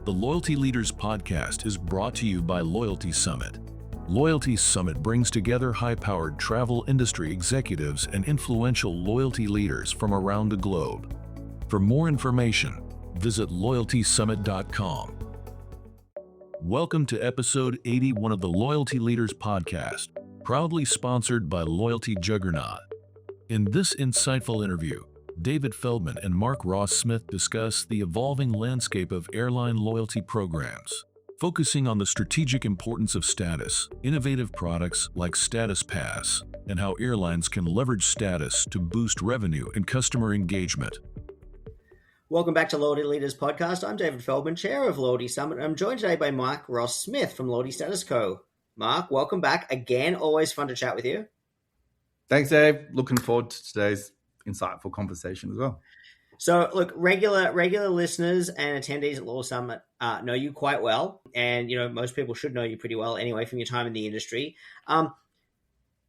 The Loyalty Leaders podcast is brought to you by Loyalty Summit. Loyalty Summit brings together high-powered travel industry executives and influential loyalty leaders from around the globe. For more information, visit loyaltysummit.com. Welcome to episode 81 of the Loyalty Leaders podcast, proudly sponsored by Loyalty Juggernaut. In this insightful interview, David Feldman and Mark Ross Smith discuss the evolving landscape of airline loyalty programs, focusing on the strategic importance of status, innovative products like Status Pass, and how airlines can leverage status to boost revenue and customer engagement. Welcome back to Loyalty Leaders Podcast. I'm David Feldman, Chair of Loyalty Summit, and I'm joined today by Mark Ross Smith from Loyalty Status Co. Mark, welcome back again. Always fun to chat with you. Thanks, Dave. Looking forward to today's insightful conversation as well. So, look, regular listeners and attendees at Loyalty Summit know you quite well, and most people should know you pretty well anyway from your time in the industry.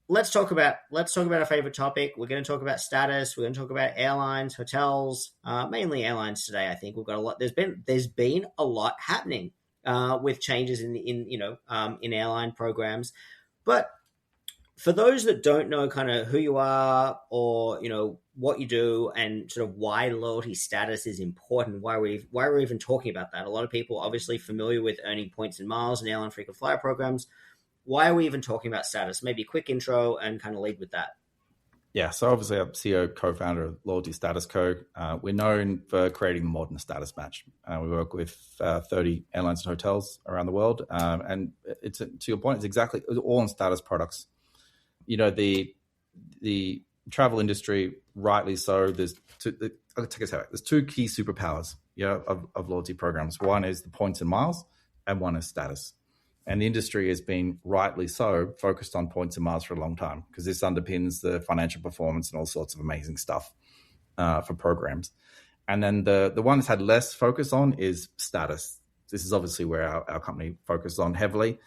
Let's talk about our favorite topic. We're going to talk about status. We're going to talk about airlines, hotels, mainly airlines today. I think we've got a lot. There's been a lot happening with changes in airline programs. But for those that don't know kind of who you are or what you do and sort of why loyalty status is important, why we're even talking about that. A lot of people obviously familiar with earning points and miles and airline frequent flyer programs. Why are we even talking about status? Maybe a quick intro and kind of lead with that. Yeah, so obviously I'm CEO, co-founder of Loyalty Status Co. We're known for creating the modern status match. We work with 30 airlines and hotels around the world. And it's to your point, it's all on status products. The travel industry, rightly so, there's two key superpowers of loyalty programs. One is the points and miles, and one is status. And the industry has been, rightly so, focused on points and miles for a long time because this underpins the financial performance and all sorts of amazing stuff for programs. And then the one that's had less focus on is status. This is obviously where our company focuses on heavily.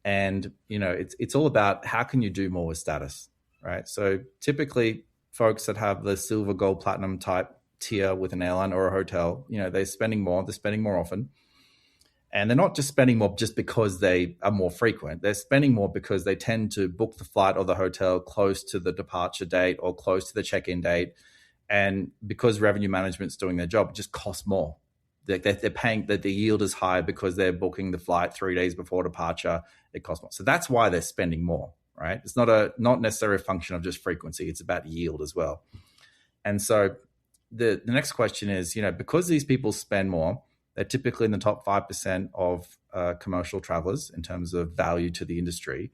And, it's all about how can you do more with status, right? So typically folks that have the silver, gold, platinum type tier with an airline or a hotel, they're spending more often. And they're not just spending more just because they are more frequent. They're spending more because they tend to book the flight or the hotel close to the departure date or close to the check-in date. And because revenue management's doing their job, it just costs more. They're paying that the yield is high because they're booking the flight 3 days before departure. It costs more. So that's why they're spending more, right? It's not necessarily a function of just frequency. It's about yield as well. And so the next question is, because these people spend more, they're typically in the top 5% of commercial travelers in terms of value to the industry.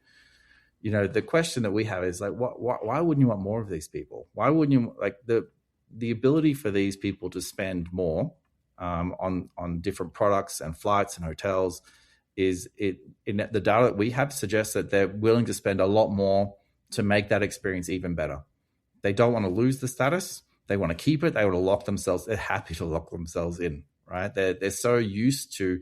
The question that we have is like, why wouldn't you want more of these people? Why wouldn't you like the ability for these people to spend more on different products and flights and hotels is in the data that we have suggests that they're willing to spend a lot more to make that experience even better. They don't want to lose the status. They want to keep it. They want to lock themselves. They're happy to lock themselves in. Right? They're so used to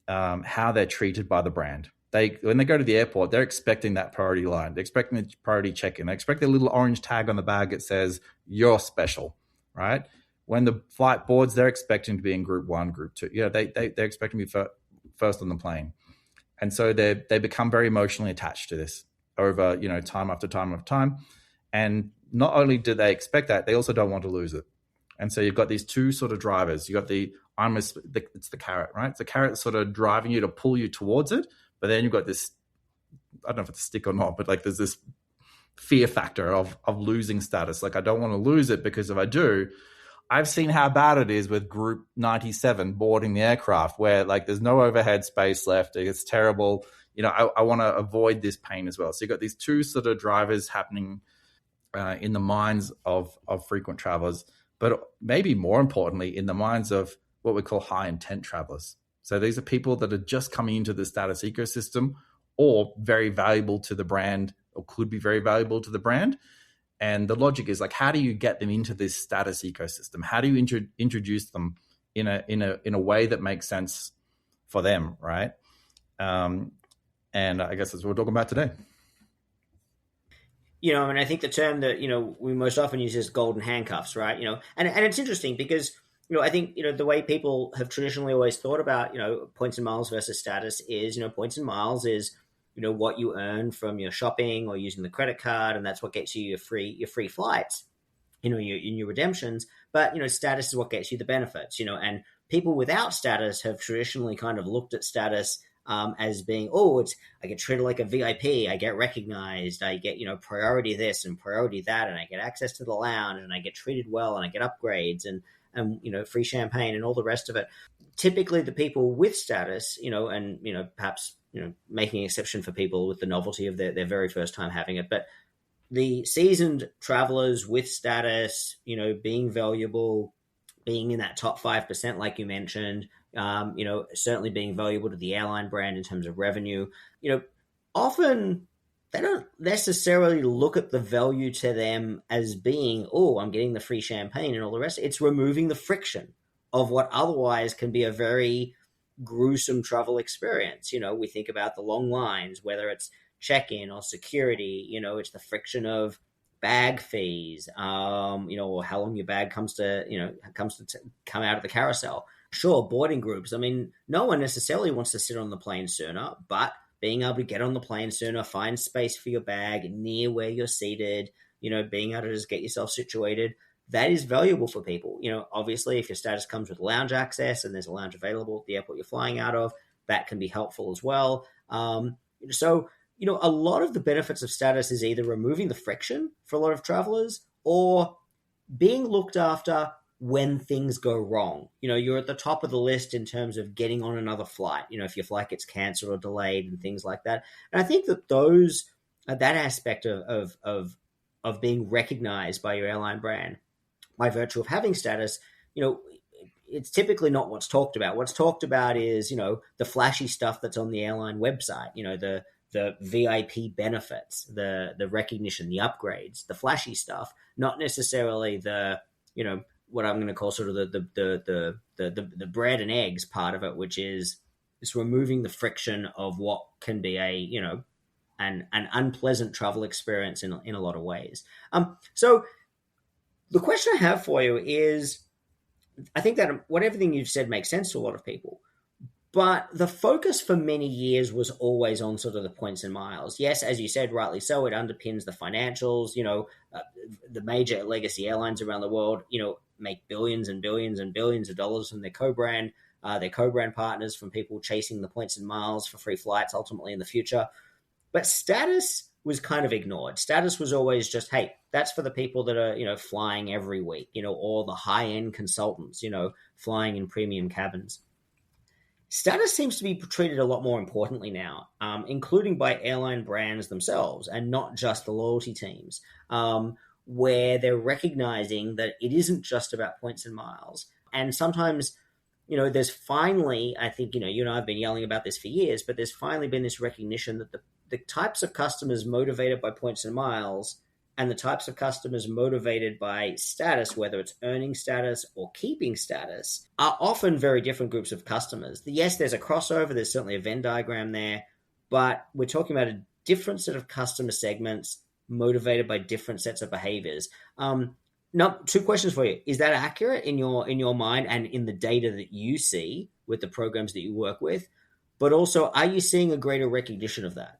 how they're treated by the brand. When they go to the airport, they're expecting that priority line. They're expecting the priority check-in. They expect a little orange tag on the bag that says, you're special, right? When the flight boards, they're expecting to be in group 1, group 2. They're expecting to be first on the plane. And so they become very emotionally attached to this over, time after time after time. And not only do they expect that, they also don't want to lose it. And so you've got these two sort of drivers. You got it's the carrot, right? It's the carrot sort of driving you to pull you towards it. But then you've got this, I don't know if it's a stick or not, but like there's this fear factor of losing status. Like I don't want to lose it because if I do, I've seen how bad it is with Group 97 boarding the aircraft where like there's no overhead space left. It's terrible. I want to avoid this pain as well. So you've got these two sort of drivers happening in the minds of frequent travelers. But maybe more importantly, in the minds of what we call high intent travelers. So these are people that are just coming into the status ecosystem or very valuable to the brand or could be very valuable to the brand. And the logic is like, how do you get them into this status ecosystem? How do you introduce them in a way that makes sense for them, right? And I guess that's what we're talking about today. I think the term that, we most often use is golden handcuffs, right? And it's interesting because, I think, the way people have traditionally always thought about, points and miles versus status is, points and miles is, what you earn from your shopping or using the credit card, and that's what gets you your free flights, your redemptions. But, status is what gets you the benefits, and people without status have traditionally kind of looked at status as being, I get treated like a VIP, I get recognized, I get, priority this and priority that, and I get access to the lounge, and I get treated well, and I get upgrades, and free champagne and all the rest of it. Typically, the people with status, and perhaps making an exception for people with the novelty of their very first time having it, but the seasoned travelers with status, being valuable, being in that top 5%, like you mentioned, certainly being valuable to the airline brand in terms of revenue, often they don't necessarily look at the value to them as being, I'm getting the free champagne and all the rest. It's removing the friction of what otherwise can be a very gruesome travel experience. We think about the long lines, whether it's check-in or security, it's the friction of bag fees, or how long your bag comes to come out of the carousel. Sure, boarding groups. I mean, no one necessarily wants to sit on the plane sooner, but being able to get on the plane sooner, find space for your bag near where you're seated, being able to just get yourself situated, that is valuable for people. Obviously, if your status comes with lounge access and there's a lounge available at the airport you're flying out of, that can be helpful as well. So, a lot of the benefits of status is either removing the friction for a lot of travelers or being looked after when things go wrong. You're at the top of the list in terms of getting on another flight, if your flight gets canceled or delayed and things like that. And I think that that aspect of being recognized by your airline brand by virtue of having status, it's typically not what's talked about. What's talked about is, the flashy stuff that's on the airline website, the VIP benefits, the recognition, the upgrades, the flashy stuff, not necessarily the, what I'm going to call sort of the bread and eggs part of it, which is it's removing the friction of what can be an unpleasant travel experience in a lot of ways. So the question I have for you is, I think that everything you've said makes sense to a lot of people, but the focus for many years was always on sort of the points and miles. Yes, as you said, rightly so, it underpins the financials. The major legacy airlines around the world, make billions and billions and billions of dollars from their co-brand partners, from people chasing the points and miles for free flights ultimately in the future. But status was kind of ignored. Status was always just, hey, that's for the people that are, flying every week, or the high-end consultants, flying in premium cabins. Status seems to be treated a lot more importantly now, including by airline brands themselves and not just the loyalty teams, where they're recognizing that it isn't just about points and miles. And sometimes, there's finally, I think, you and I have been yelling about this for years, but there's finally been this recognition that the types of customers motivated by points and miles and the types of customers motivated by status, whether it's earning status or keeping status, are often very different groups of customers. Yes, there's a crossover. There's certainly a Venn diagram there, but we're talking about a different set of customer segments motivated by different sets of behaviors. Two questions for you. Is that accurate in your mind and in the data that you see with the programs that you work with? But also, are you seeing a greater recognition of that?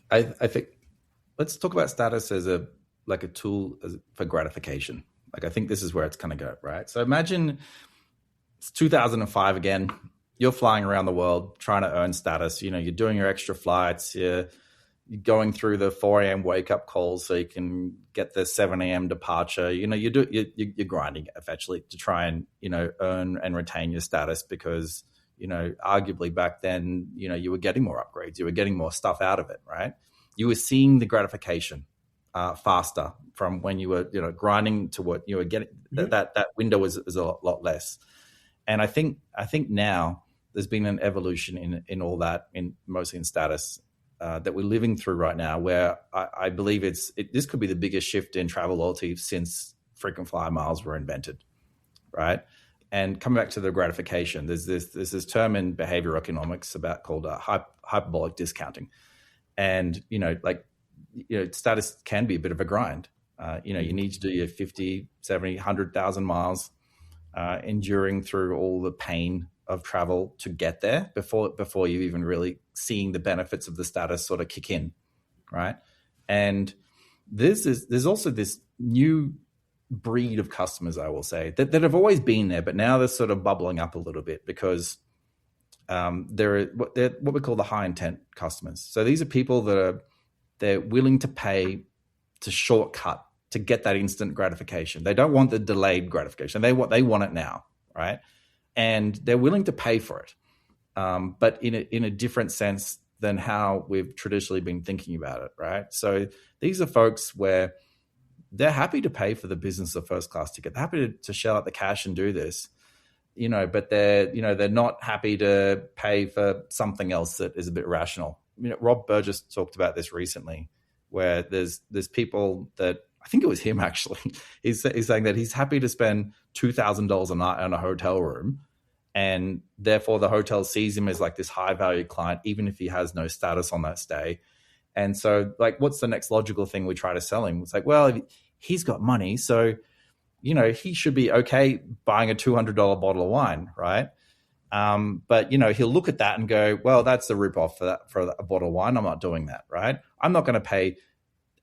I think let's talk about status as a tool for gratification. I think this is where it's going to go, right? So imagine it's 2005 again. You're flying around the world trying to earn status. You're doing your extra flights. You're going through the 4 a.m. wake up calls so you can get the 7 a.m. departure. You're grinding eventually to try and earn and retain your status because arguably back then, you were getting more upgrades, you were getting more stuff out of it, right? You were seeing the gratification faster from when you were, grinding to what you were getting. Mm-hmm. That window was a lot less. And I think now there's been an evolution in all that, mostly in status that we're living through right now, where I believe this could be the biggest shift in travel loyalty since frequent flyer miles were invented, right? And coming back to the gratification, there's this term in behavioral economics called hyperbolic discounting, and status can be a bit of a grind, You need to do your 50, 70, 100,000 miles, enduring through all the pain of travel to get there before you even really seeing the benefits of the status sort of kick in, right? And there's also this new breed of customers, I will say, that have always been there, but now they're sort of bubbling up a little bit because they're what we call the high intent customers. So these are people that they're willing to pay to shortcut to get that instant gratification. They don't want the delayed gratification. They want it now, right? And they're willing to pay for it, but in a different sense than how we've traditionally been thinking about it, right? So these are folks where they're happy to pay for the business of first class ticket. They're happy to shell out the cash and do this, but they're not happy to pay for something else that is a bit rational. Rob Burgess talked about this recently, where there's people that, I think it was him actually, he's saying that he's happy to spend $2,000 a night on a hotel room, and therefore the hotel sees him as like this high value client, even if he has no status on that stay. And so, like, what's the next logical thing we try to sell him? It's like, well, he's got money, so he should be okay buying a $200 bottle of wine, right? But he'll look at that and go, well, that's the ripoff for a bottle of wine. I'm not doing that, right? I'm not going to pay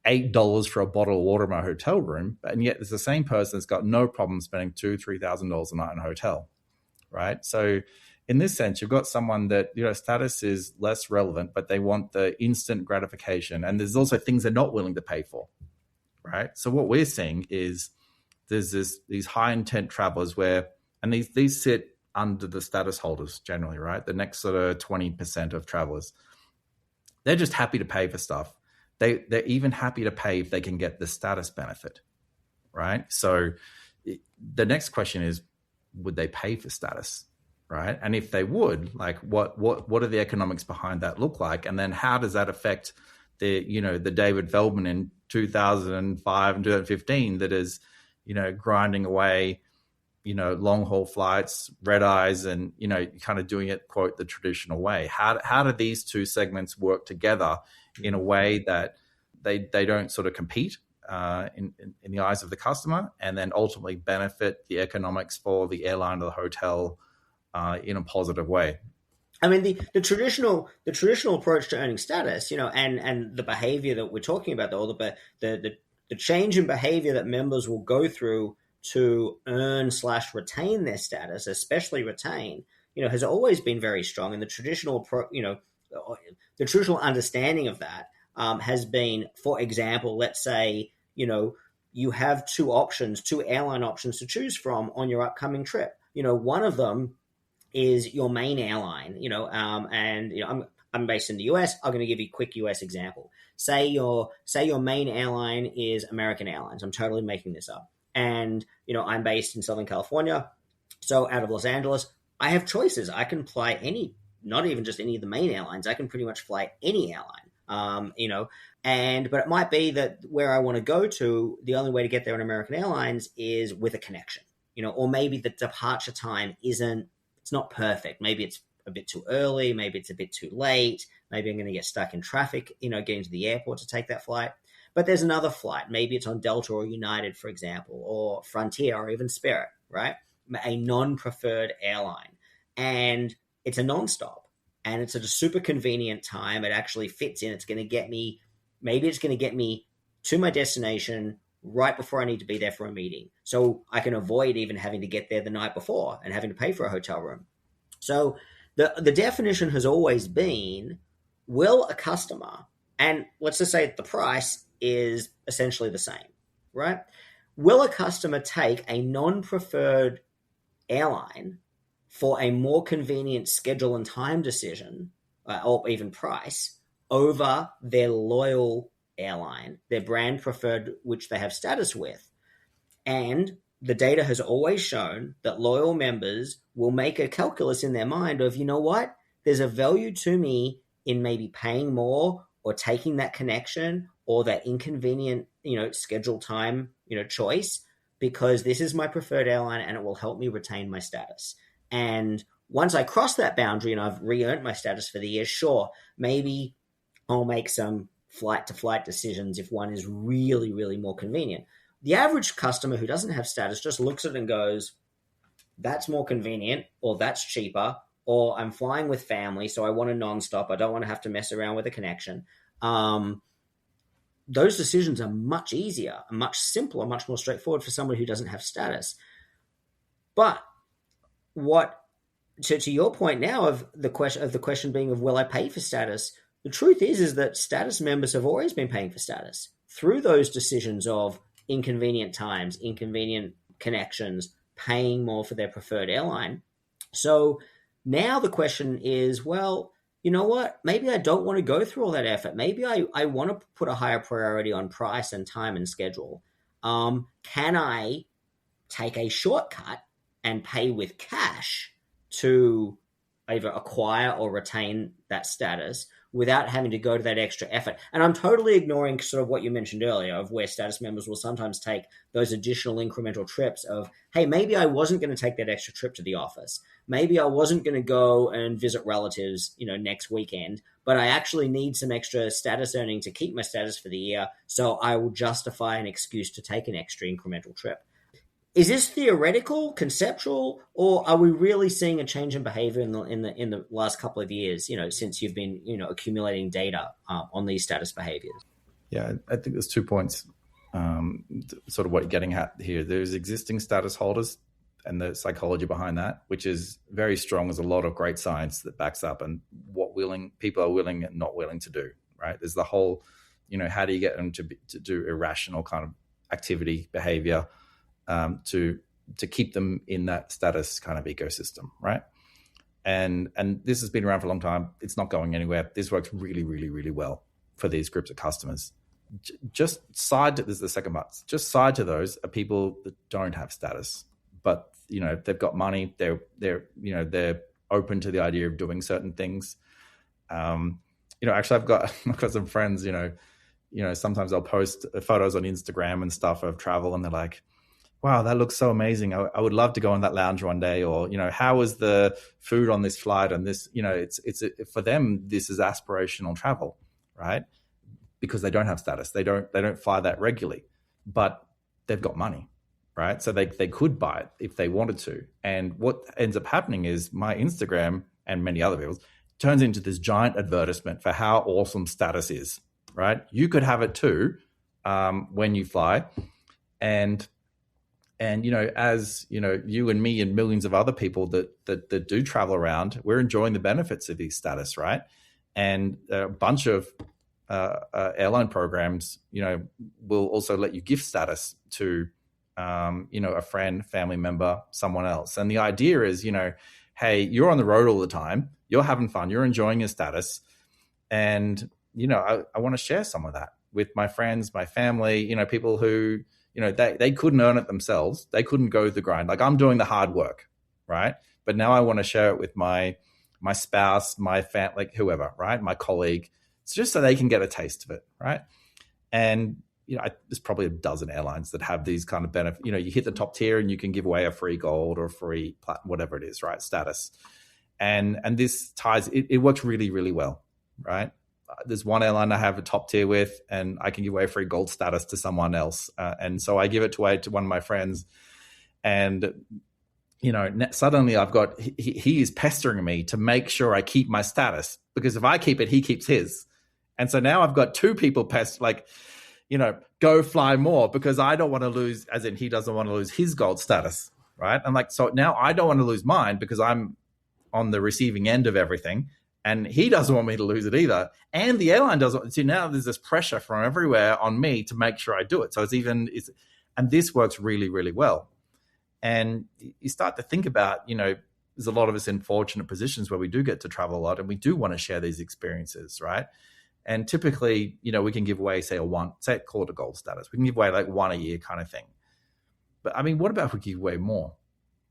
$8 for a bottle of water in my hotel room, and yet there's the same person that's got no problem spending $2,000-$3,000 a night in a hotel, right? So in this sense, you've got someone that status is less relevant, but they want the instant gratification, and there's also things they're not willing to pay for, right? So what we're seeing is there's these high intent travelers and these sit under the status holders generally, right? The next sort of 20% of travelers, they're just happy to pay for stuff. They're even happy to pay if they can get the status benefit, right? So the next question is, would they pay for status, right? And if they would, like, what are the economics behind that look like? And then how does that affect the David Feldman in 2005 and 2015 that is, grinding away, long haul flights, red eyes, and, kind of doing it, quote, the traditional way. How do these two segments work together in a way that they don't sort of compete in the eyes of the customer, and then ultimately benefit the economics for the airline or the hotel in a positive way? I mean, the traditional approach to earning status, and the behavior that we're talking about, the change in behavior that members will go through to earn/retain their status, especially retain, has always been very strong. And the traditional understanding of that has been, for example, let's say, you have two airline options to choose from on your upcoming trip. One of them is your main airline, I'm based in the US. I'm going to give you a quick US example. Say your main airline is American Airlines. I'm totally making this up. And, I'm based in Southern California. So out of Los Angeles, I have choices. I can fly not even just any of the main airlines. I can pretty much fly any airline, but it might be that where I want to go to, the only way to get there on American Airlines is with a connection, or maybe the departure time it's not perfect. Maybe it's a bit too early. Maybe it's a bit too late. Maybe I'm going to get stuck in traffic, getting to the airport to take that flight. But there's another flight. Maybe it's on Delta or United, for example, or Frontier or even Spirit, right? A non-preferred airline. And it's a nonstop. And it's at a super convenient time. It actually fits in. It's going to get me to my destination right before I need to be there for a meeting. So I can avoid even having to get there the night before and having to pay for a hotel room. So the definition has always been, will a customer, and let's just say the price is essentially the same, right? Will a customer take a non-preferred airline for a more convenient schedule and time decision, or even price, over their loyal airline, their brand preferred, which they have status with? And the data has always shown that loyal members will make a calculus in their mind of, there's a value to me in maybe paying more or taking that connection or that inconvenient, schedule time, choice, because this is my preferred airline and it will help me retain my status. And once I cross that boundary and I've re-earned my status for the year, sure, maybe I'll make some flight to flight decisions if one is really, really more convenient. The average customer who doesn't have status just looks at it and goes, that's more convenient, or that's cheaper, or I'm flying with family, so I want a nonstop. I don't want to have to mess around with a connection. Those decisions are much easier, much simpler, much more straightforward for somebody who doesn't have status. But to your point now of the question being of will I pay for status? The truth is that status members have always been paying for status through those decisions of inconvenient times, inconvenient connections, paying more for their preferred airline. So now the question is, well, you know what? Maybe I don't want to go through all that effort. Maybe I want to put a higher priority on price and time and schedule. Can I take a shortcut and pay with cash to either acquire or retain that status without having to go to that extra effort? And I'm totally ignoring sort of what you mentioned earlier of where status members will sometimes take those additional incremental trips of, hey, maybe I wasn't going to take that extra trip to the office. Maybe I wasn't going to go and visit relatives, next weekend, but I actually need some extra status earning to keep my status for the year. So I will justify an excuse to take an extra incremental trip. Is this theoretical, conceptual, or are we really seeing a change in behavior in the last couple of years, since you've been, accumulating data on these status behaviors? Yeah, I think there's 2 points, sort of what you're getting at here. There's existing status holders and the psychology behind that, which is very strong. There's a lot of great science that backs up and what people are willing and not willing to do, right? There's the whole, how do you get them to do irrational kind of activity, behavior, to keep them in that status kind of ecosystem, right? And this has been around for a long time. It's not going anywhere. This works really, really, really well for these groups of customers. Just side to this is the second part. Just side to those are people that don't have status, but they've got money. They're open to the idea of doing certain things. Actually, I've got some friends. Sometimes I'll post photos on Instagram and stuff of travel, and they're like, wow, that looks so amazing. I would love to go on that lounge one day. Or, how is the food on this flight? And this, for them, this is aspirational travel, right? Because they don't have status. They don't fly that regularly, but they've got money, right? So they could buy it if they wanted to. And what ends up happening is my Instagram and many other people's turns into this giant advertisement for how awesome status is, right? You could have it too when you fly. And as you and me and millions of other people that do travel around, we're enjoying the benefits of these status, right? And a bunch of airline programs, will also let you gift status to, a friend, family member, someone else. And the idea is, hey, you're on the road all the time, you're having fun, you're enjoying your status, and I want to share some of that with my friends, my family, people who. They couldn't earn it themselves. They couldn't go the grind. Like I'm doing the hard work, right? But now I want to share it with my spouse, my family, like whoever, right? My colleague. It's just so they can get a taste of it, right? And, there's probably a dozen airlines that have these kind of benefits. You hit the top tier and you can give away a free gold or a free platinum, whatever it is, right? Status. And this ties, it works really, really well, right? There's one airline I have a top tier with, and I can give away free gold status to someone else. And so I give it away to one of my friends. And, suddenly I've got, he is pestering me to make sure I keep my status, because if I keep it, he keeps his. And so now I've got two people go fly more, because I don't want to lose, as in he doesn't want to lose his gold status, right? I'm like, so now I don't want to lose mine because I'm on the receiving end of everything. And he doesn't want me to lose it either. And the airline doesn't. So now there's this pressure from everywhere on me to make sure I do it. So and this works really, really well. And you start to think about, there's a lot of us in fortunate positions where we do get to travel a lot and we do want to share these experiences, right? And typically, we can give away, call it a gold status. We can give away like one a year kind of thing. But I mean, what about if we give away more,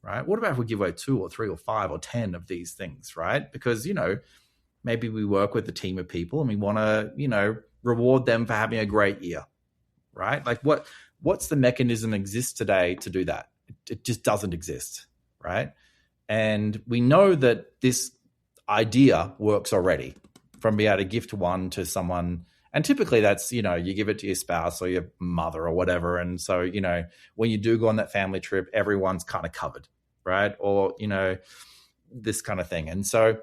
right? What about if we give away 2 or 3 or 5 or 10 of these things, right? Because, maybe we work with a team of people and we want to, reward them for having a great year, right? Like what's the mechanism exists today to do that? It just doesn't exist, right? And we know that this idea works already, from being able to gift one to someone And typically that's, you give it to your spouse or your mother or whatever. And so, when you do go on that family trip, everyone's kind of covered, right? Or, this kind of thing. And so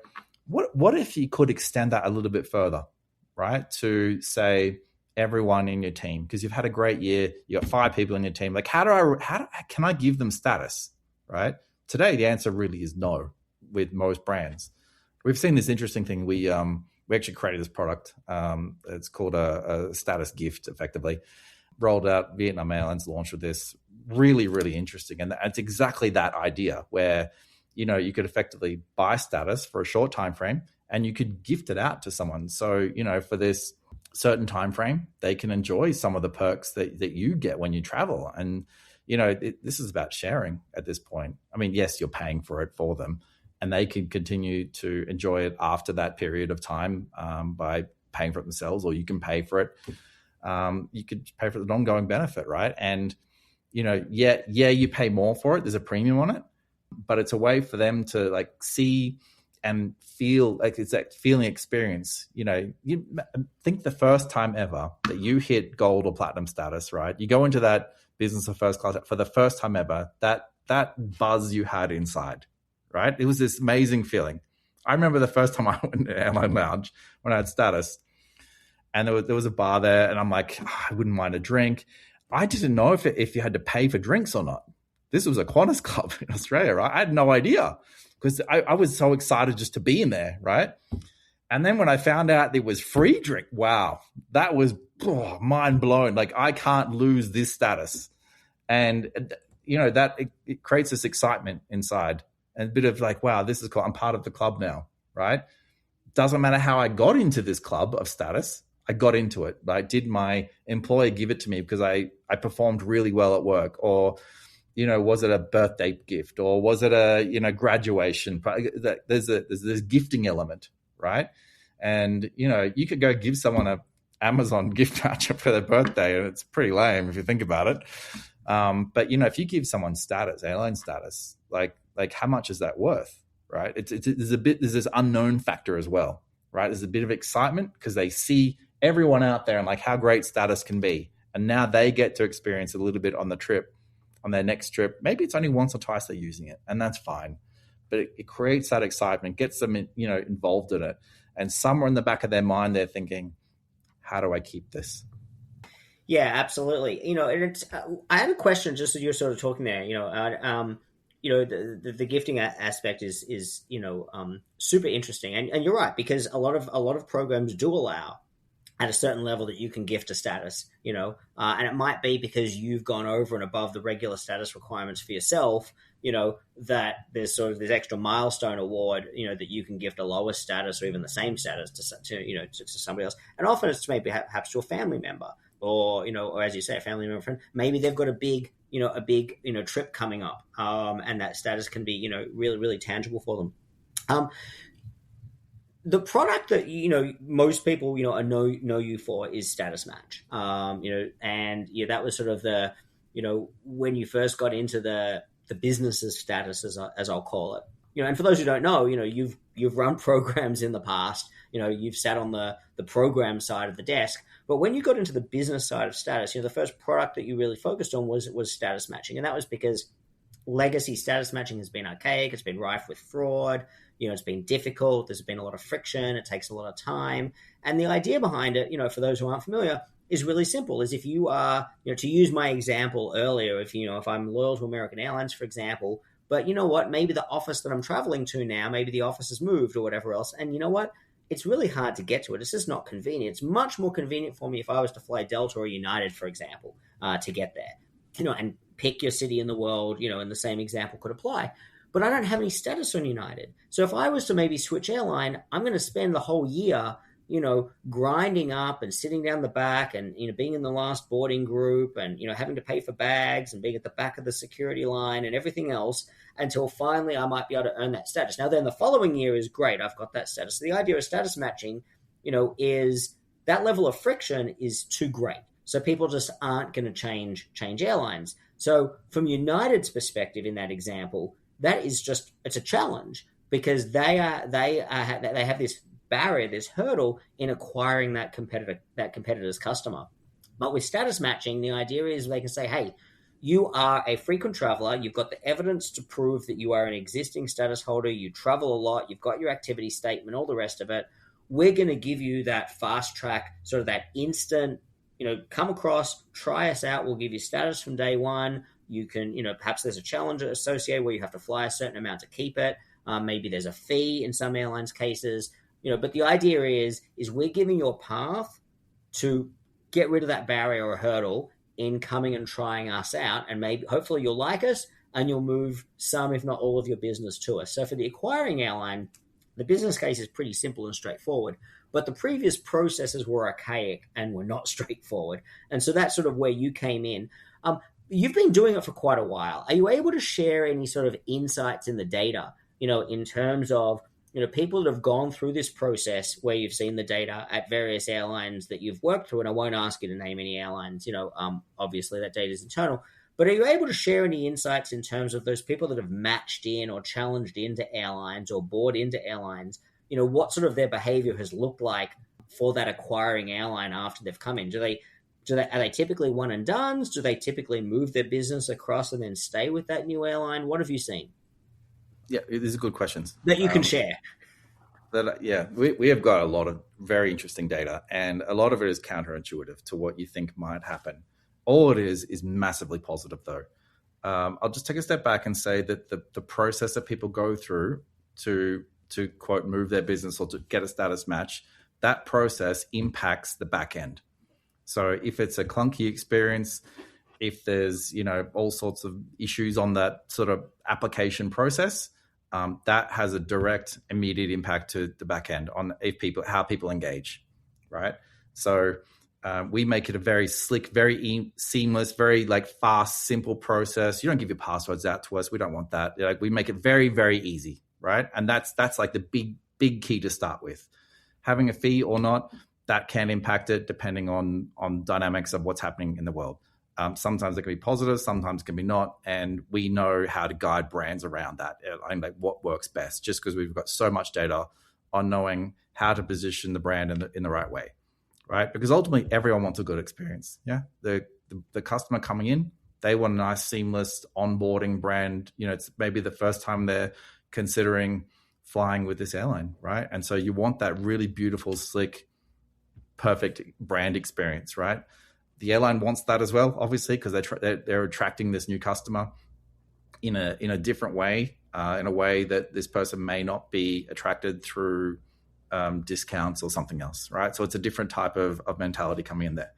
what if you could extend that a little bit further, right? To say everyone in your team, because you've had a great year, you got 5 people in your team. Like, can I give them status, right? Today, the answer really is no with most brands. We've seen this interesting thing. We actually created this product. It's called a status gift, effectively. Rolled out, Vietnam Airlines launched with this. Really, really interesting. And it's exactly that idea where, you could effectively buy status for a short time frame and you could gift it out to someone. So, for this certain time frame, they can enjoy some of the perks that you get when you travel. And, this is about sharing at this point. I mean, yes, you're paying for it for them, and they can continue to enjoy it after that period of time by paying for it themselves, or you can pay for it. You could pay for the ongoing benefit, right? And, you pay more for it. There's a premium on it, but it's a way for them to see and feel like it's that feeling experience. You think the first time ever that you hit gold or platinum status, right? You go into that business or first class for the first time ever, that buzz you had inside, right? It was this amazing feeling. I remember the first time I went to airline lounge when I had status, and there was a bar there, and I'm like, I wouldn't mind a drink. I didn't know if you had to pay for drinks or not. This was a Qantas club in Australia, right? I had no idea because I was so excited just to be in there, right? And then when I found out it was free drink, wow, that was mind blown. Like, I can't lose this status. And, it creates this excitement inside and a bit of like, wow, this is cool. I'm part of the club now, right? Doesn't matter how I got into this club of status. I got into it, right? Did my employer give it to me because I performed really well at work? Or, was it a birthday gift, or was it a, graduation? There's this gifting element, right? And, you could go give someone a Amazon gift voucher for their birthday, and it's pretty lame if you think about it. But, if you give someone status, airline status, like how much is that worth, right? There's this unknown factor as well, right? There's a bit of excitement because they see everyone out there and like how great status can be. And now they get to experience it a little bit on the trip, on their next trip. Maybe it's only once or twice they're using it, and that's fine. But it creates that excitement, gets them, involved in it. And somewhere in the back of their mind, they're thinking, how do I keep this? Yeah, absolutely. And it's, I had a question just as you were sort of talking there, the gifting aspect is super interesting. And you're right, because a lot of programs do allow at a certain level that you can gift a status, and it might be because you've gone over and above the regular status requirements for yourself, that there's sort of this extra milestone award, that you can gift a lower status or even the same status to somebody else. And often it's maybe perhaps to a family member or, or as you say, a family member friend. Maybe they've got a big trip coming up, and that status can be, really, really tangible for them. The product that most people know you for is Status Match, and that was sort of the when you first got into the business of status, as I'll call it. And for those who don't know, you've run programs in the past. You've sat on the program side of the desk, but when you got into the business side of status, the first product that you really focused on was status matching, and that was because legacy status matching has been archaic. It's been rife with fraud. It's been difficult. There's been a lot of friction. It takes a lot of time. And the idea behind it, for those who aren't familiar, is really simple. Is if you are, to use my example earlier, if I'm loyal to American Airlines, for example, but you know what, maybe the office that I'm traveling to now, maybe the office has moved or whatever else. And you know what? It's really hard to get to it. It's just not convenient. It's much more convenient for me if I was to fly Delta or United, for example, to get there, and pick your city in the world, and the same example could apply. But I don't have any status on United. So if I was to maybe switch airline, I'm going to spend the whole year, grinding up and sitting down the back and, being in the last boarding group and, having to pay for bags and being at the back of the security line and everything else until finally I might be able to earn that status. Now, then the following year is great. I've got that status. So the idea of status matching, is that level of friction is too great. So people just aren't going to change airlines. So from United's perspective in that example, that is just, it's a challenge because they have this barrier, this hurdle in acquiring that competitor's customer. But with status matching, the idea is they can say, hey, you are a frequent traveler. You've got the evidence to prove that you are an existing status holder. You travel a lot. You've got your activity statement, all the rest of it. We're going to give you that fast track, sort of that instant, come across, try us out. We'll give you status from day one. You can, perhaps there's a challenge associated where you have to fly a certain amount to keep it. Maybe there's a fee in some airlines cases, but the idea is we're giving you a path to get rid of that barrier or hurdle in coming and trying us out, and maybe hopefully you'll like us and you'll move some, if not all, of your business to us. So for the acquiring airline, the business case is pretty simple and straightforward, but the previous processes were archaic and were not straightforward. And so that's sort of where you came in. You've been doing it for quite a while. Are you able to share any sort of insights in the data, in terms of people that have gone through this process where you've seen the data at various airlines that you've worked through? And I won't ask you to name any airlines, obviously that data is internal, but are you able to share any insights in terms of those people that have matched in or challenged into airlines or bought into airlines, what sort of their behavior has looked like for that acquiring airline after they've come in? Are they typically one and dones? Do they typically move their business across and then stay with that new airline? What have you seen? Yeah, these are good questions that you can share. We have got a lot of very interesting data, and a lot of it is counterintuitive to what you think might happen. All it is massively positive, though. I'll just take a step back and say that the process that people go through to quote move their business or to get a status match, that process impacts the back end. So if it's a clunky experience, if there's all sorts of issues on that sort of application process, that has a direct, immediate impact to the back end on how people engage, right? So we make it a very slick, very seamless, very fast, simple process. You don't give your passwords out to us. We don't want that. We make it very, very easy, right? And that's like the big key to start with. Having a fee or not, that can impact it depending on dynamics of what's happening in the world. Sometimes it can be positive, sometimes it can be not, and we know how to guide brands around that, and what works best, just because we've got so much data on knowing how to position the brand in the right way, right? Because ultimately, everyone wants a good experience. Yeah, the customer coming in, they want a nice, seamless onboarding brand. It's maybe the first time they're considering flying with this airline, right? And so you want that really beautiful, slick, perfect brand experience, right? The airline wants that as well, obviously, because they're attracting this new customer in a different way, in a way that this person may not be attracted through discounts or something else, right? So it's a different type of mentality coming in there.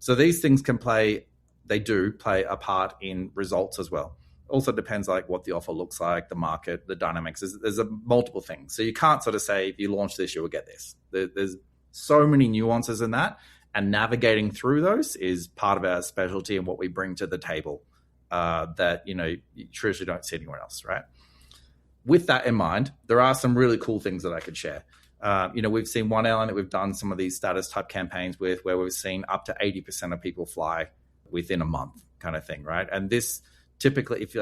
So these things they do play a part in results as well. Also depends what the offer looks like, the market, the dynamics. There's multiple things. So you can't sort of say, if you launch this, you will get this. There's so many nuances in that. And navigating through those is part of our specialty and what we bring to the table that you traditionally don't see anywhere else, right? With that in mind, there are some really cool things that I could share. We've seen one airline that we've done some of these status type campaigns with, where we've seen up to 80% of people fly within a month, kind of thing, right? And this typically, if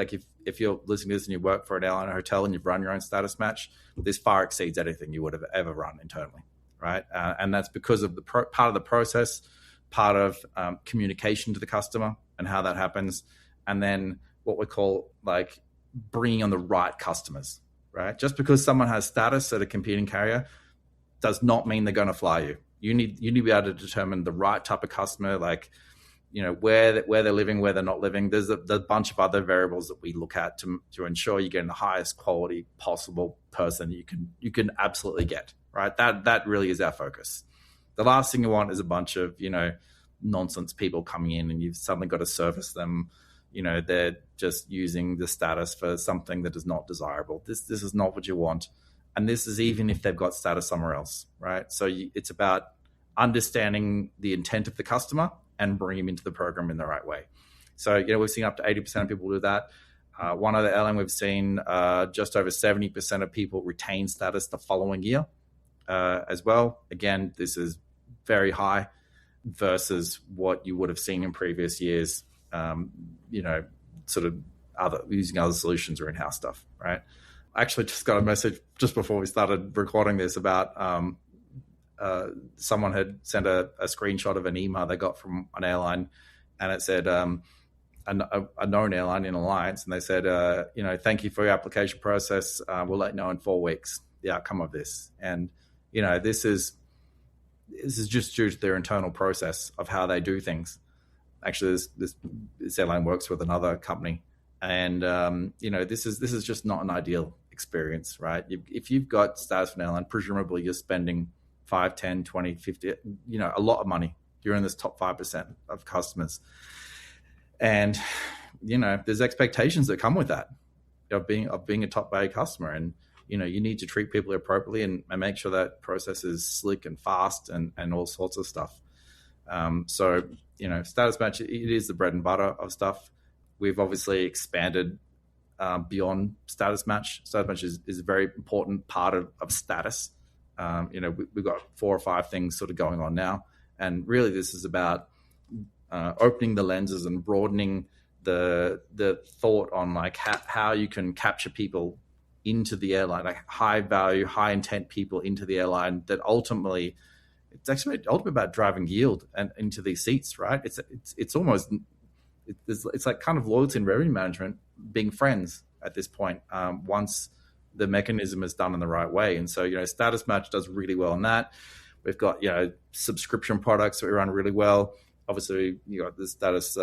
you're listening to this and you work for an airline or hotel and you've run your own status match, this far exceeds anything you would have ever run internally. Right. And that's because of the part of the process, part of communication to the customer and how that happens. And then what we call bringing on the right customers, right? Just because someone has status at a competing carrier does not mean they're going to fly you. You need to be able to determine the right type of customer, where they're living, where they're not living. There's a bunch of other variables that we look at to ensure you're getting the highest quality possible person you can absolutely get. Right, that really is our focus. The last thing you want is a bunch of nonsense people coming in, and you've suddenly got to service them. They're just using the status for something that is not desirable. This is not what you want, and this is even if they've got status somewhere else, right? So it's about understanding the intent of the customer and bringing them into the program in the right way. So we've seen up to 80% of people do that. One other airline we've seen just over 70% of people retain status the following year. As well. Again, this is very high versus what you would have seen in previous years, sort of using other solutions or in-house stuff, right? I actually just got a message just before we started recording this about someone had sent a screenshot of an email they got from an airline, and it said a known airline in Alliance, and they said, thank you for your application process. We'll let you know in 4 weeks the outcome of this. And this is just due to their internal process of how they do things. Actually, this airline works with another company, and this is just not an ideal experience, right? If you've got status for an airline, presumably you're spending 5, 10, 20, 50, a lot of money. You're in this top 5% of customers. And, there's expectations that come with that of being a top value customer. And, you need to treat people appropriately and make sure that process is slick and fast and all sorts of stuff. Status Match, it is the bread and butter of stuff. We've obviously expanded beyond Status Match. Status Match is a very important part of status. We've got 4 or 5 things sort of going on now. And really this is about opening the lenses and broadening the thought on like how you can capture people into the airline, like high value, high intent people into the airline that ultimately, it's actually ultimately about driving yield and into these seats, right? It's almost, it's like kind of loyalty and revenue management being friends at this point, once the mechanism is done in the right way. And so, Status Match does really well on that. We've got, subscription products that we run really well. Obviously, you got the Status,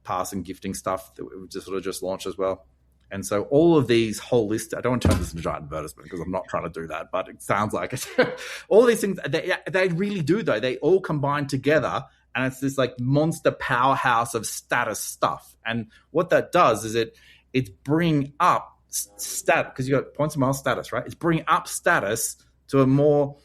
pass and gifting stuff that we just launched as well. And so all of these holistic, I don't want to turn this into a giant advertisement because I'm not trying to do that, but it sounds like it. All these things, they really do though. They all combine together and it's this like monster powerhouse of status stuff. And what that does is it's bring up stat, because you got points and miles status, right? It's bringing up status to a more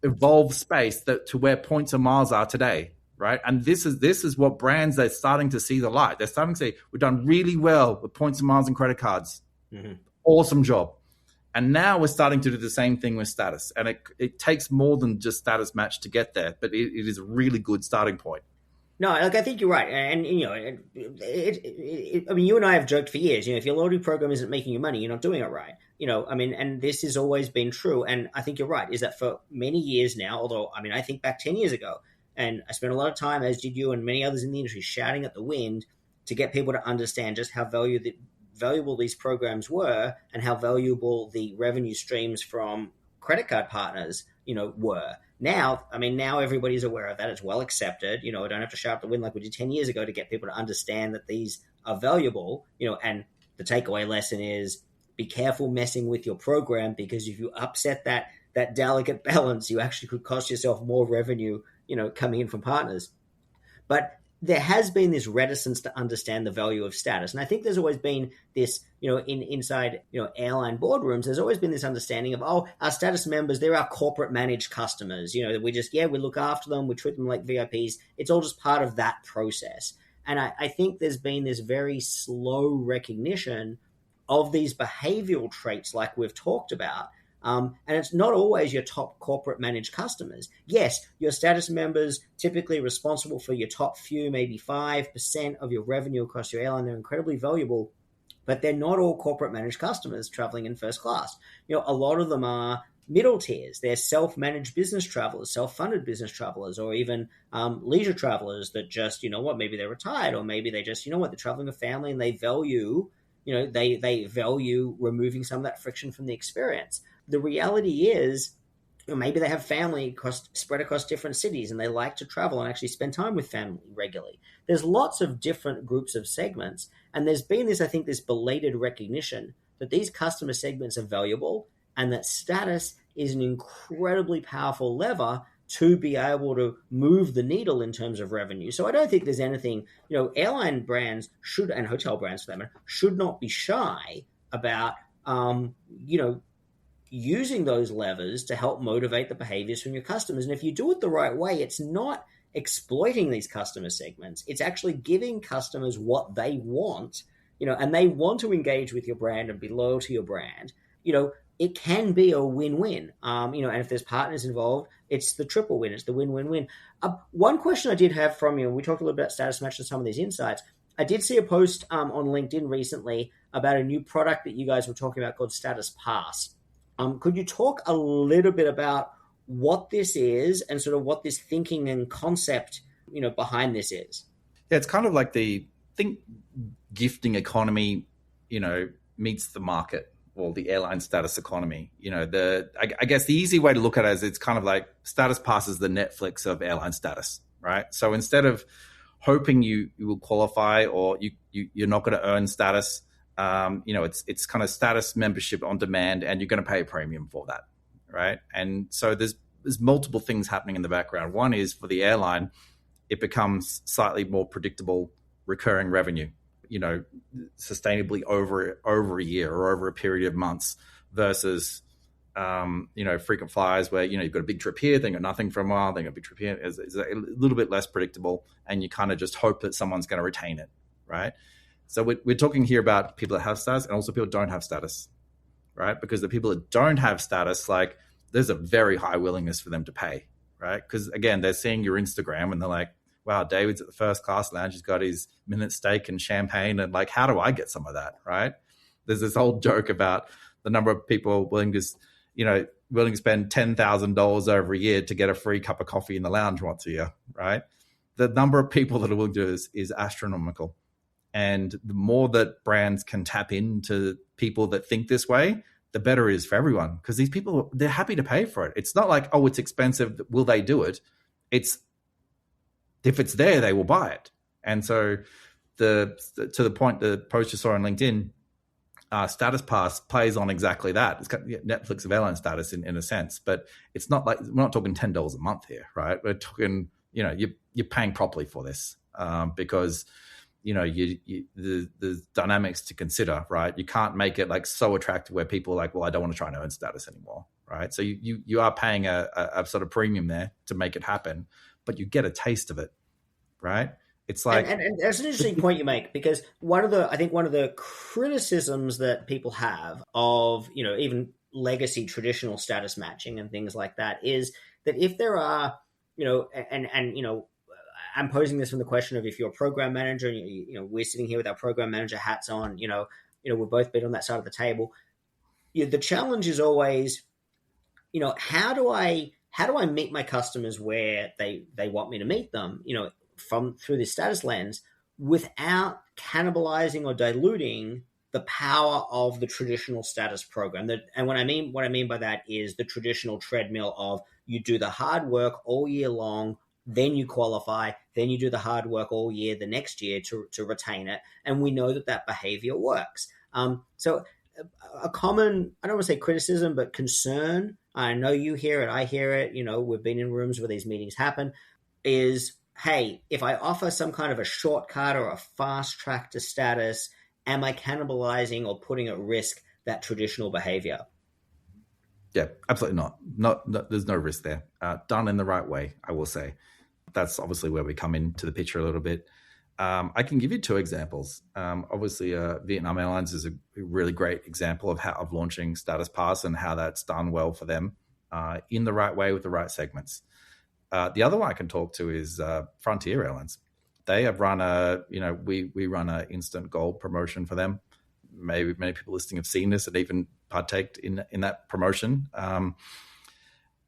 evolved space to where points and miles are today. Right. And this is what brands, they're starting to see the light. They're starting to say, we've done really well with points and miles and credit cards. Mm-hmm. Awesome job. And now we're starting to do the same thing with status. And it takes more than just Status Match to get there, but it is a really good starting point. No, I think you're right. And, you and I have joked for years, if your loyalty program isn't making you money, you're not doing it right. And this has always been true. And I think you're right, is that for many years now, although, I think back 10 years ago, and I spent a lot of time, as did you and many others in the industry, shouting at the wind to get people to understand just how valuable these programs were and how valuable the revenue streams from credit card partners, were. Now everybody's aware of that. It's well accepted. I don't have to shout at the wind like we did 10 years ago to get people to understand that these are valuable, and the takeaway lesson is be careful messing with your program, because if you upset that delicate balance, you actually could cost yourself more revenue coming in from partners. But there has been this reticence to understand the value of status. And I think there's always been this, inside airline boardrooms, there's always been this understanding of, our status members, they're our corporate managed customers. We look after them, we treat them like VIPs. It's all just part of that process. And I think there's been this very slow recognition of these behavioral traits like we've talked about. And it's not always your top corporate managed customers. Yes, your status members typically responsible for your top few, maybe 5% of your revenue across your airline. They're incredibly valuable, but they're not all corporate managed customers traveling in first class. A lot of them are middle tiers. They're self-managed business travelers, self-funded business travelers, or even leisure travelers that just, maybe they're retired, or maybe they just, they're traveling with family and they value, they value removing some of that friction from the experience. The reality is, maybe they have family spread across different cities and they like to travel and actually spend time with family regularly. There's lots of different groups of segments. And there's been this belated recognition that these customer segments are valuable and that status is an incredibly powerful lever to be able to move the needle in terms of revenue. So I don't think there's anything, airline brands should, and hotel brands for them, should not be shy about, using those levers to help motivate the behaviors from your customers. And if you do it the right way, it's not exploiting these customer segments. It's actually giving customers what they want, and they want to engage with your brand and be loyal to your brand. It can be a win-win. And if there's partners involved, it's the triple win. It's the win-win-win. One question I did have from you, we talked a little bit about Status Match and some of these insights. I did see a post on LinkedIn recently about a new product that you guys were talking about called Status Pass. Could you talk a little bit about what this is and sort of what this thinking and concept, behind this is? Yeah, it's kind of like think gifting economy, meets the market, or the airline status economy. I guess the easy way to look at it is it's kind of like Status Pass is the Netflix of airline status, right? So instead of hoping you will qualify, or you're not going to earn status, it's kind of status membership on demand, and you're going to pay a premium for that, right? And so there's multiple things happening in the background. One is, for the airline, it becomes slightly more predictable recurring revenue, sustainably over a year or over a period of months, versus frequent flyers where you've got a big trip here, then got nothing for a while, then got a big trip here. It's a little bit less predictable, and you kind of just hope that someone's going to retain it, right? So we're talking here about people that have status, and also people that don't have status, right? Because the people that don't have status, like, there's a very high willingness for them to pay, right? Because again, they're seeing your Instagram and they're like, wow, David's at the first class lounge, he's got his minute steak and champagne, and like, how do I get some of that, right? There's this old joke about the number of people willing to spend $10,000 over a year to get a free cup of coffee in the lounge once a year, right? The number of people that are willing to do this is astronomical. And the more that brands can tap into people that think this way, the better it is for everyone, because these people, they're happy to pay for it. It's not like, oh, it's expensive, will they do it? It's, if it's there, they will buy it. And so to the point, the post you saw on LinkedIn, Status Pass plays on exactly that. It's got Netflix of airline status in a sense, but it's not like, we're not talking $10 a month here, right? We're talking, you're paying properly for this, because the dynamics to consider, right? You can't make it like so attractive where people are like, well, I don't want to try and earn status anymore, right? So you are paying a sort of premium there to make it happen, but you get a taste of it, right? It's like, and that's an interesting point you make, because one of the criticisms that people have of, even legacy traditional status matching and things like that is that if there are, I'm posing this from the question of, if you're a program manager and we're sitting here with our program manager hats on, we've both been on that side of the table. The challenge is always, how do I meet my customers where they want me to meet them, through this status lens, without cannibalizing or diluting the power of the traditional status program. And what I mean by that is the traditional treadmill of, you do the hard work all year long, then you qualify, then you do the hard work all year the next year to retain it. And we know that behavior works. So a common, I don't want to say criticism, but concern, I know you hear it, I hear it, we've been in rooms where these meetings happen, is, hey, if I offer some kind of a shortcut or a fast track to status, am I cannibalizing or putting at risk that traditional behavior? Yeah, absolutely not. Not there's no risk there. Done in the right way, I will say. That's obviously where we come into the picture a little bit. I can give you two examples. Obviously, Vietnam Airlines is a really great example of launching Status Pass and how that's done well for them in the right way with the right segments. The other one I can talk to is Frontier Airlines. They have run we run an instant gold promotion for them. Maybe many people listening have seen this and even partaked in that promotion. And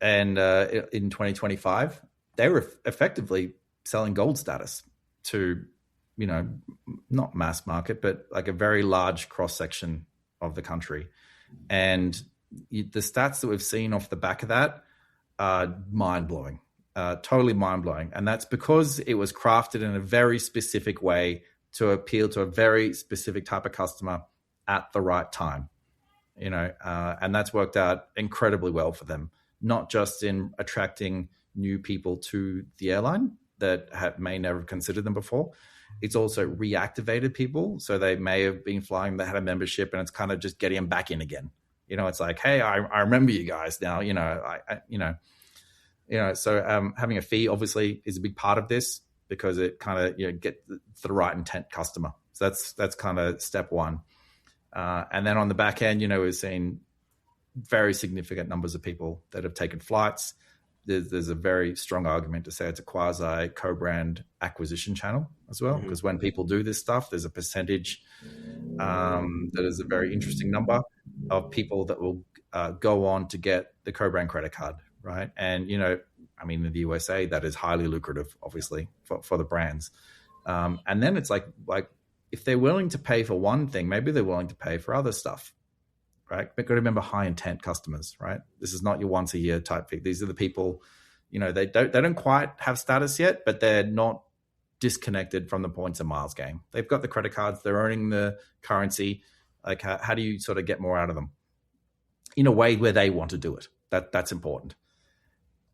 in 2025, they were effectively selling gold status to, not mass market, but like a very large cross section of the country. And the stats that we've seen off the back of that are mind blowing. Totally mind-blowing. And that's because it was crafted in a very specific way to appeal to a very specific type of customer at the right time, and that's worked out incredibly well for them, not just in attracting new people to the airline that may never have considered them before. It's also reactivated people. So they may have been flying, they had a membership, and it's kind of just getting them back in again. It's like, hey, I remember you guys now, so having a fee obviously is a big part of this, because it kind of get the right intent customer. So that's kind of step one. And then on the back end, we've seen very significant numbers of people that have taken flights, there's a very strong argument to say it's a quasi co-brand acquisition channel as well, because when people do this stuff, there's a percentage that is a very interesting number of people that will go on to get the co-brand credit card, right? And, I mean, in the USA, that is highly lucrative, obviously, for the brands. And then it's like if they're willing to pay for one thing, maybe they're willing to pay for other stuff, right? But got to remember high intent customers, right? This is not your once a year type thing. These are the people, they don't quite have status yet, but they're not disconnected from the points and miles game. They've got the credit cards, they're earning the currency. Like, how do you sort of get more out of them in a way where they want to do it? That's important.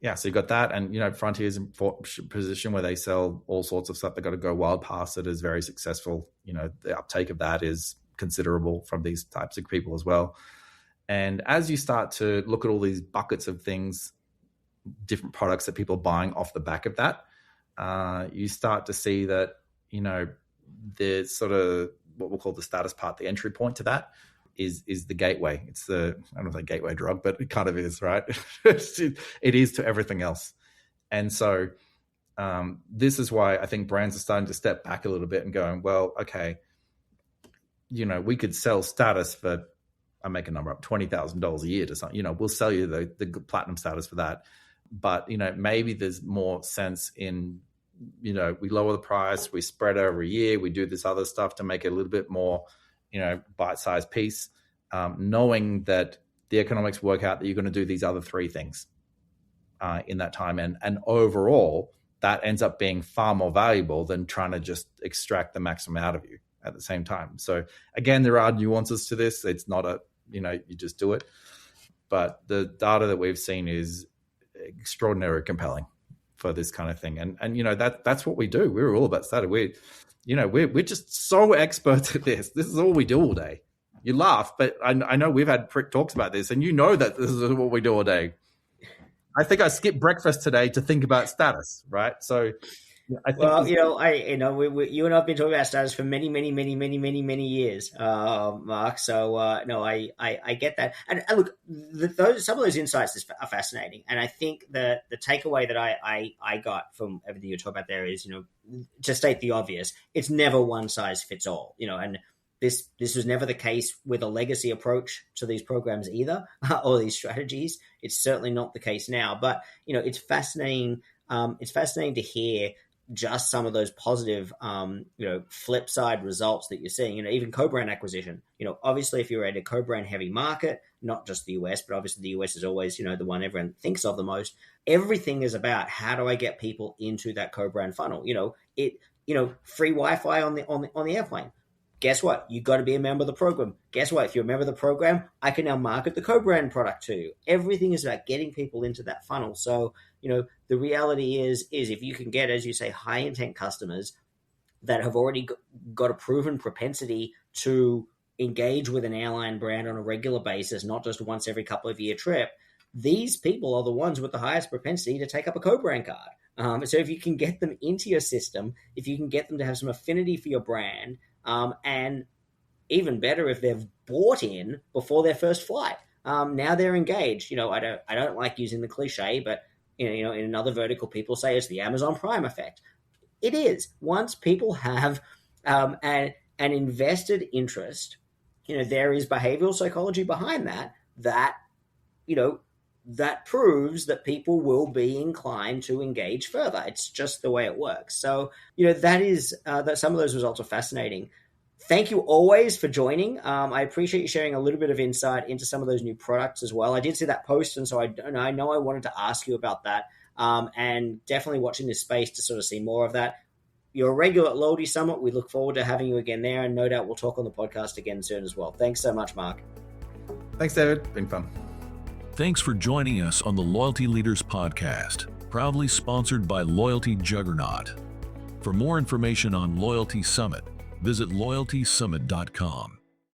Yeah, so you've got that, and Frontier's in position where they sell all sorts of stuff. They've got to go wild past it is very successful. The uptake of that is considerable from these types of people as well. And as you start to look at all these buckets of things, different products that people are buying off the back of that, you start to see that there's sort of what we'll call the status part. The entry point to that is the gateway. It's I don't know if it's a gateway drug, but it kind of is, right? It is to everything else. And so this is why I think brands are starting to step back a little bit and going, well, okay, we could sell status for, I make a number up, $20,000 a year to something. We'll sell you the platinum status for that. But, maybe there's more sense in, we lower the price, we spread it over a year, we do this other stuff to make it a little bit more, bite-sized piece, knowing that the economics work out that you're going to do these other three things in that time. And overall, that ends up being far more valuable than trying to just extract the maximum out of you at the same time. So again, there are nuances to this. It's not you just do it. But the data that we've seen is extraordinarily compelling for this kind of thing. And that's what we do. We're all about data. We're just so experts at this. This is all we do all day. You laugh, but I know we've had talks about this, and that this is what we do all day. I think I skipped breakfast today to think about status, right? So I think you and I've been talking about status for many years, Mark. So I get that. And look, some of those insights are fascinating. And I think the takeaway that I got from everything you talk about there is, to state the obvious, it's never one size fits all. And this was never the case with a legacy approach to these programs either, or these strategies. It's certainly not the case now. But it's fascinating. It's fascinating to hear just some of those positive, flip side results that you're seeing. Even co-brand acquisition. Obviously, if you're at a co-brand heavy market, not just the US, but obviously the US is always, the one everyone thinks of the most. Everything is about how do I get people into that co-brand funnel. Free Wi-Fi on the airplane. Guess what? You got to be a member of the program. Guess what? If you're a member of the program, I can now market the co-brand product to you. Everything is about getting people into that funnel. So, the reality is if you can get, as you say, high intent customers that have already got a proven propensity to engage with an airline brand on a regular basis, not just once every couple of year trip, these people are the ones with the highest propensity to take up a co-brand card. So if you can get them into your system, if you can get them to have some affinity for your brand, and even better if they've bought in before their first flight. Now they're engaged. I don't like using the cliche, but in another vertical, people say it's the Amazon Prime effect. It is. Once people have an invested interest, there is behavioral psychology behind that proves that people will be inclined to engage further. It's just the way it works. So, that is that some of those results are fascinating. Thank you always for joining. I appreciate you sharing a little bit of insight into some of those new products as well. I did see that post, and so I know I wanted to ask you about that, and definitely watching this space to sort of see more of that. You're a regular at Loyalty Summit. We look forward to having you again there, and no doubt we'll talk on the podcast again soon as well. Thanks so much, Mark. Thanks, David. Been fun. Thanks for joining us on the Loyalty Leaders Podcast, proudly sponsored by Loyalty Juggernaut. For more information on Loyalty Summit, visit loyaltysummit.com.